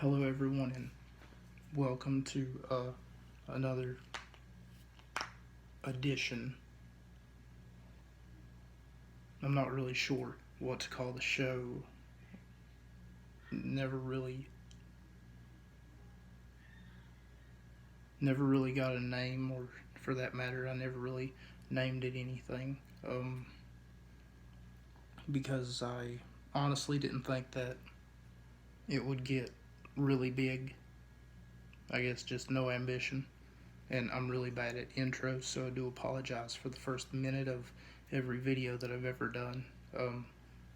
Hello, everyone, and welcome to another edition. I'm not really sure what to call the show. Never really, never really got a name, or for that matter, I never really named it anything. Because I honestly didn't think that it would get really big. I guess just no ambition. And I'm really bad at intros, so I do apologize for the first minute of every video that I've ever done.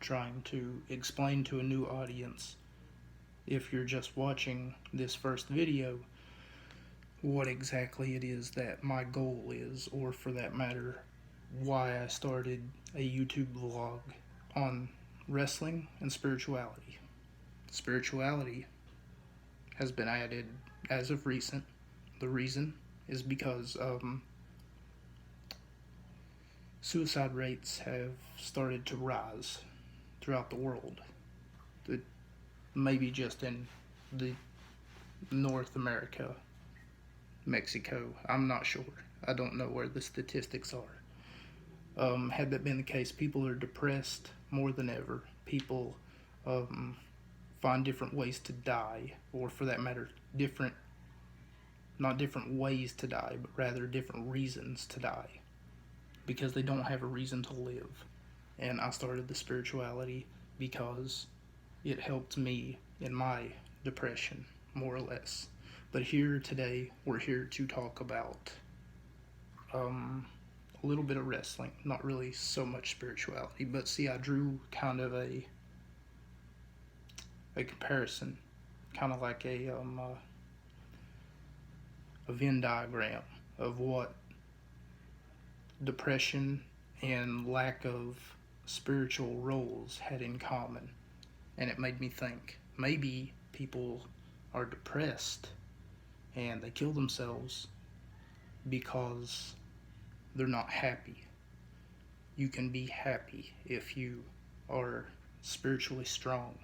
Trying to explain to a new audience, if you're just watching this first video, what exactly it is that my goal is, or for that matter, why I started a YouTube vlog on wrestling and spirituality. Spirituality has been added as of recent. The reason is because suicide rates have started to rise throughout the world. Maybe just in the North America, Mexico. I'm not sure. I don't know where the statistics are. Had that been the case, people are depressed more than ever. People find different ways to die, or for that matter, not different ways to die, but rather different reasons to die, because they don't have a reason to live. And I started the spirituality because it helped me in my depression, more or less. But here today, we're here to talk about a little bit of wrestling, not really so much spirituality. But see, I drew kind of a comparison, kind of like a Venn diagram of what depression and lack of spiritual roles had in common. And it made me think, maybe people are depressed and they kill themselves because they're not happy. You can be happy if you are spiritually strong.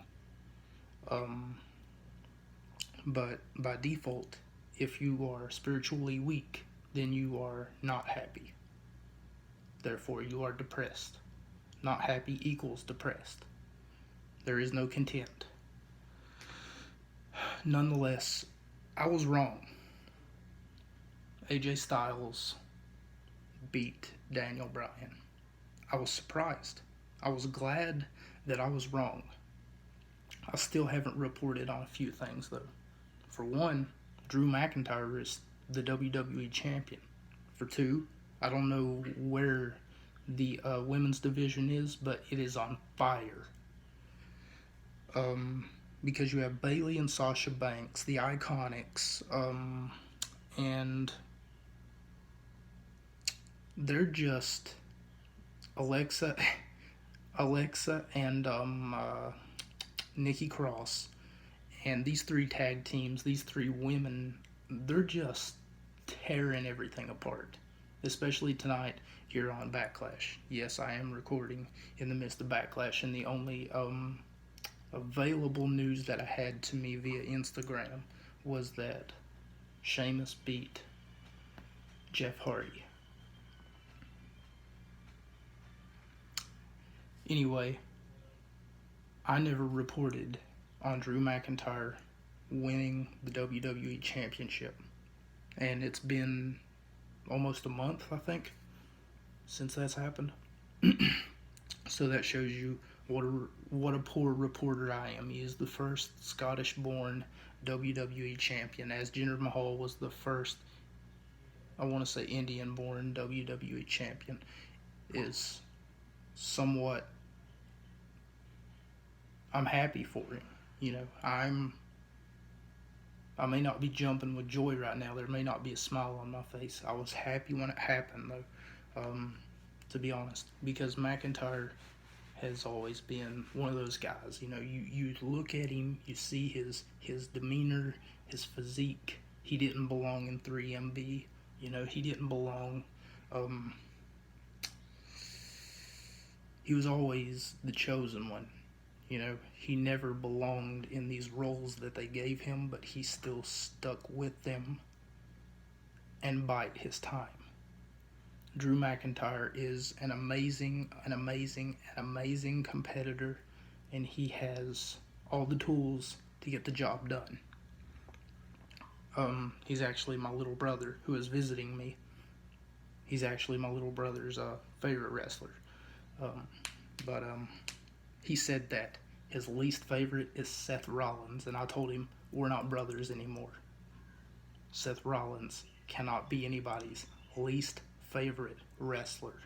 But by default, if you are spiritually weak, then you are not happy. Therefore, you are depressed. Not happy equals depressed. There is no content. Nonetheless, I was wrong. AJ Styles beat Daniel Bryan. I was surprised. I was glad that I was wrong. I still haven't reported on a few things, though. For one, Drew McIntyre is the WWE champion. For two, I don't know where the women's division is, but it is on fire. Because you have Bayley and Sasha Banks, the Iconics, and they're just Alexa and Nikki Cross, and these three tag teams, these three women, they're just tearing everything apart. Especially tonight here on Backlash. Yes, I am recording in the midst of Backlash, and the only available news that I had to me via Instagram was that Sheamus beat Jeff Hardy. Anyway, I never reported on Drew McIntyre winning the WWE Championship. And it's been almost a month, I think, since that's happened. So that shows you what a poor reporter I am. He is the first Scottish-born WWE champion, as Jinder Mahal was the first, I want to say, Indian-born WWE champion. Is somewhat, I'm happy for him. You know, I may not be jumping with joy right now. There may not be a smile on my face. I was happy when it happened, though, to be honest, because McIntyre has always been one of those guys. You know, you look at him, you see his demeanor, his physique. He didn't belong in 3MB. You know, he didn't belong. He was always the chosen one. He never belonged in these roles that they gave him, but he still stuck with them and bide his time. Drew McIntyre is an amazing competitor, and he has all the tools to get the job done. He's actually my little brother who is visiting me. He's actually my little brother's favorite wrestler. But he said that his least favorite is Seth Rollins, and I told him we're not brothers anymore. Seth Rollins cannot be anybody's least favorite wrestler.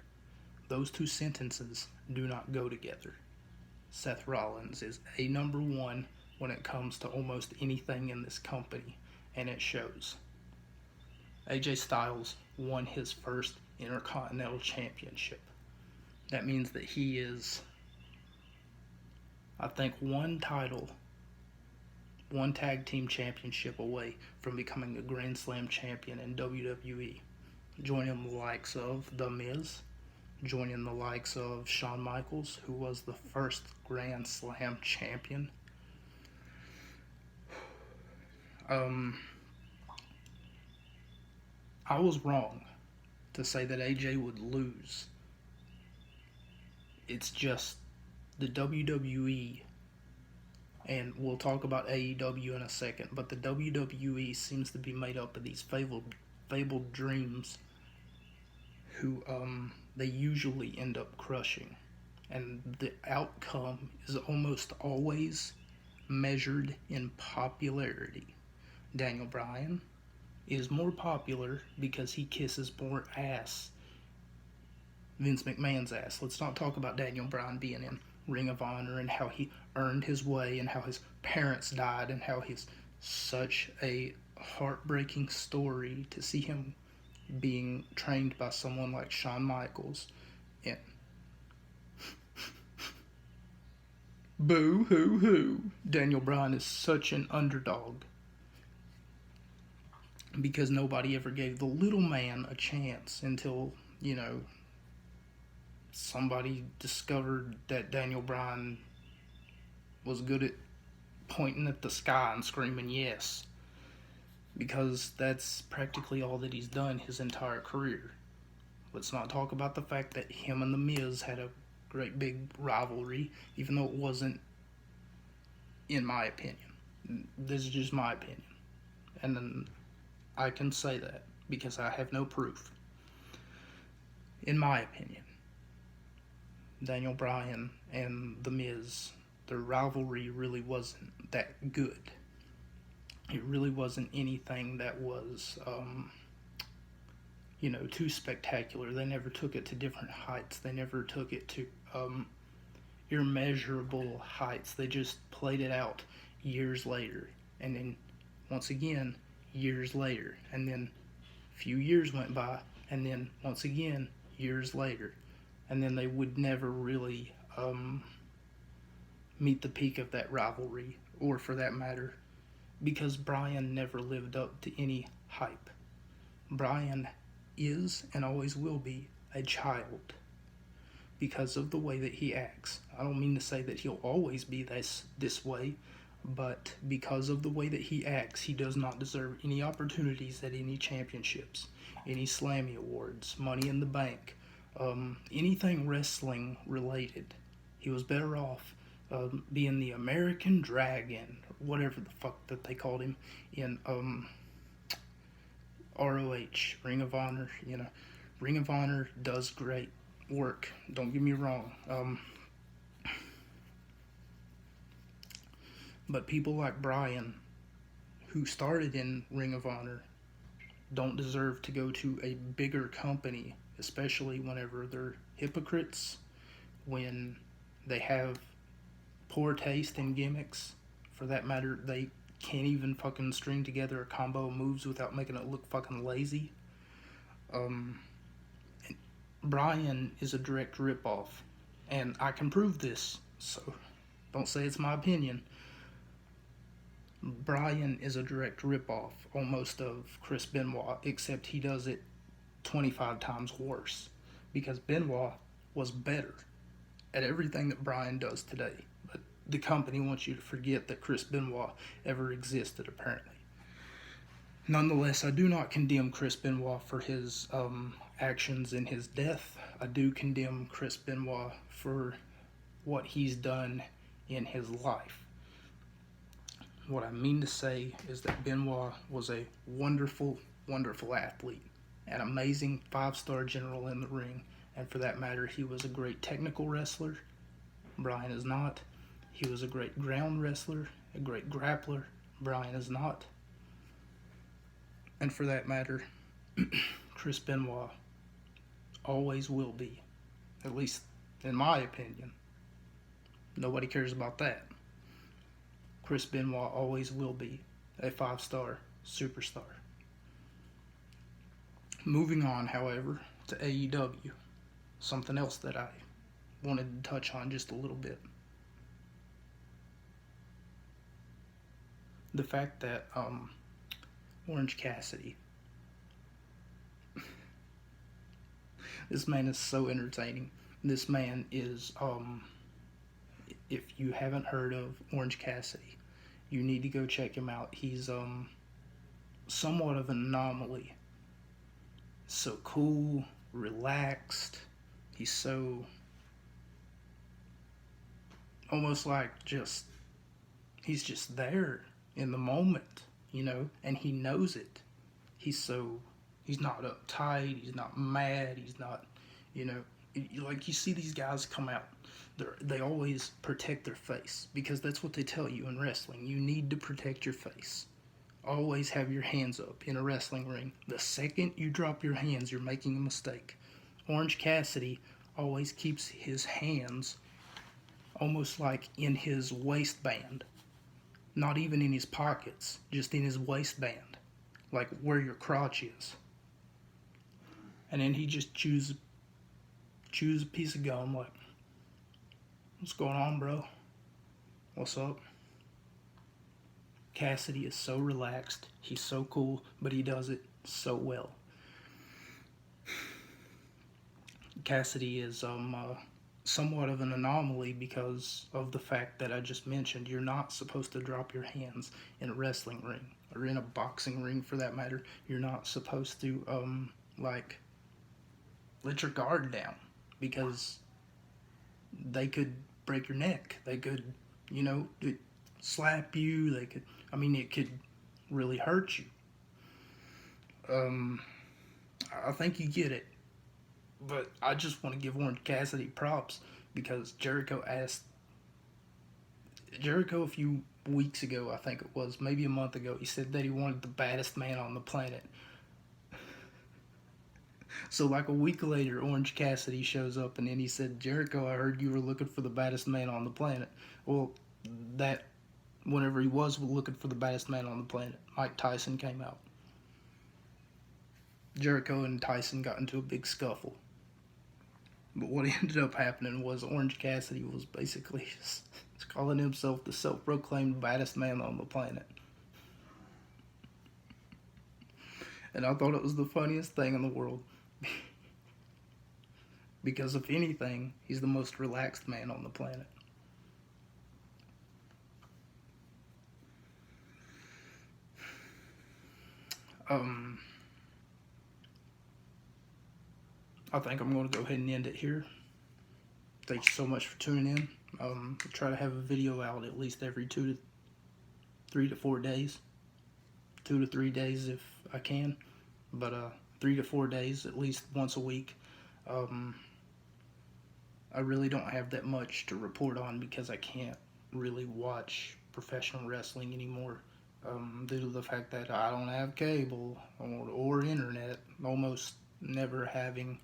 Those two sentences do not go together. Seth Rollins is a number one when it comes to almost anything in this company, and it shows. AJ Styles won his first Intercontinental Championship. That means that he is, I think, one tag team championship away from becoming a Grand Slam champion in WWE. Joining the likes of The Miz, joining the likes of Shawn Michaels, who was the first Grand Slam champion. I was wrong to say that AJ would lose. It's just the WWE, and we'll talk about AEW in a second, but the WWE seems to be made up of these fabled dreams who they usually end up crushing. And the outcome is almost always measured in popularity. Daniel Bryan is more popular because he kisses more ass. Vince McMahon's ass. Let's not talk about Daniel Bryan being in Ring of Honor and how he earned his way and how his parents died and how he's such a heartbreaking story to see him being trained by someone like Shawn Michaels. And boo hoo hoo. Daniel Bryan is such an underdog because nobody ever gave the little man a chance until, somebody discovered that Daniel Bryan was good at pointing at the sky and screaming yes. Because that's practically all that he's done his entire career. Let's not talk about the fact that him and The Miz had a great big rivalry, even though it wasn't, in my opinion. This is just my opinion. And then I can say that because I have no proof. In my opinion, Daniel Bryan and The Miz, their rivalry really wasn't that good. It really wasn't anything that was, too spectacular. They never took it to different heights. They never took it to immeasurable heights. They just played it out years later. And then, once again, years later. And then a few years went by. And then, once again, years later. And then they would never really meet the peak of that rivalry, or for that matter, because Bryan never lived up to any hype. Bryan is and always will be a child because of the way that he acts. I don't mean to say that he'll always be this way, but because of the way that he acts, he does not deserve any opportunities at any championships, any Slammy Awards, Money in the Bank, anything wrestling related. He was better off being the American Dragon, whatever the fuck that they called him in ROH, Ring of Honor. Ring of Honor does great work, don't get me wrong. But people like Bryan, who started in Ring of Honor, don't deserve to go to a bigger company, especially whenever they're hypocrites, when they have poor taste in gimmicks. For that matter, they can't even fucking string together a combo of moves without making it look fucking lazy. Bryan is a direct ripoff, and I can prove this, so don't say it's my opinion. Bryan is a direct ripoff, almost, of Chris Benoit, except he does it 25 times worse, because Benoit was better at everything that Bryan does today, but the company wants you to forget that Chris Benoit ever existed, apparently. Nonetheless, I do not condemn Chris Benoit for his actions in his death. I do condemn Chris Benoit for what he's done in his life. What I mean to say is that Benoit was a wonderful, wonderful athlete, an amazing 5-star general in the ring, and for that matter, he was a great technical wrestler. Bryan is not. He was a great ground wrestler, a great grappler. Bryan is not. And for that matter, Chris Benoit always will be, at least in my opinion. Nobody cares about that. Chris Benoit always will be a 5-star superstar. Moving on, however, to AEW, something else that I wanted to touch on just a little bit. The fact that Orange Cassidy, this man is so entertaining. This man is, if you haven't heard of Orange Cassidy, you need to go check him out. He's somewhat of an anomaly. So cool, relaxed. He's so almost like he's just there in the moment, and he knows it. He's not uptight, he's not mad, he's not, like you see these guys come out, they always protect their face, because that's what they tell you in wrestling. You need to protect your face. Always have your hands up in a wrestling ring. The second you drop your hands, you're making a mistake. Orange Cassidy always keeps his hands almost like in his waistband. Not even in his pockets, just in his waistband. Like where your crotch is. And then he just chews a piece of gum like, what's going on, bro? What's up? Cassidy is so relaxed, he's so cool, but he does it so well. Cassidy is somewhat of an anomaly because of the fact that I just mentioned. You're not supposed to drop your hands in a wrestling ring, or in a boxing ring for that matter. You're not supposed to let your guard down, because they could break your neck. They could, slap you. They could, it could really hurt you. I think you get it. But I just want to give Orange Cassidy props, because Jericho a few weeks ago, I think it was, maybe a month ago, he said that he wanted the baddest man on the planet. So like a week later, Orange Cassidy shows up, and then he said, Jericho, I heard you were looking for the baddest man on the planet. Well, whenever he was looking for the baddest man on the planet, Mike Tyson came out. Jericho and Tyson got into a big scuffle. But what ended up happening was Orange Cassidy was basically just calling himself the self-proclaimed baddest man on the planet. And I thought it was the funniest thing in the world. Because if anything, he's the most relaxed man on the planet. I think I'm going to go ahead and end it here. Thank you so much for tuning in. I try to have a video out at least every 3 to 4 days. 2 to 3 days if I can. But 3 to 4 days, at least once a week. I really don't have that much to report on, because I can't really watch professional wrestling anymore. Due to the fact that I don't have cable or internet. Almost never having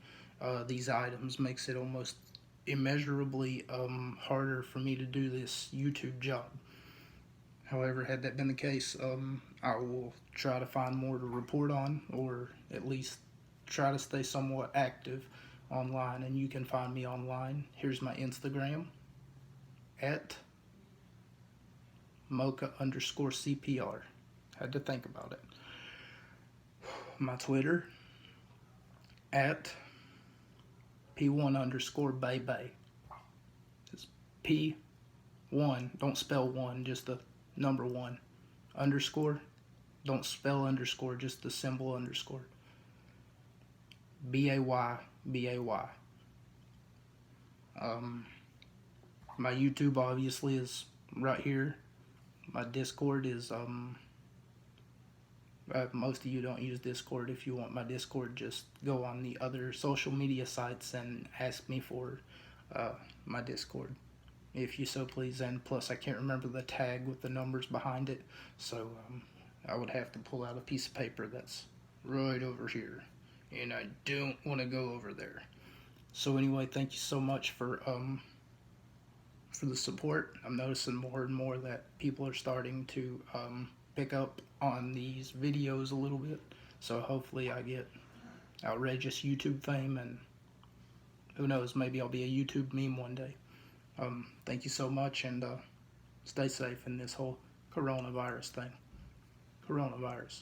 these items makes it almost immeasurably harder for me to do this YouTube job. However, had that been the case, I will try to find more to report on, or at least try to stay somewhat active online. And you can find me online. Here's my Instagram, at mocha_CPR. Had to think about it. My Twitter, at P1_Bay. It's P One, don't spell one, just the number one. Underscore, don't spell underscore, just the symbol underscore. BAY, BAY. My YouTube obviously is right here. My Discord is most of you don't use Discord. If you want my Discord, just go on the other social media sites and ask me for my Discord, if you so please. And plus, I can't remember the tag with the numbers behind it, so I would have to pull out a piece of paper that's right over here, and I don't want to go over there. So anyway, thank you so much for the support. I'm noticing more and more that people are starting to pick up on these videos a little bit. So hopefully I get outrageous YouTube fame, and who knows, maybe I'll be a YouTube meme one day. Thank you so much, and stay safe in this whole coronavirus thing. Coronavirus.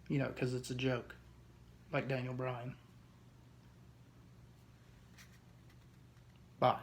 You know, because it's a joke, like Daniel Bryan. Bye.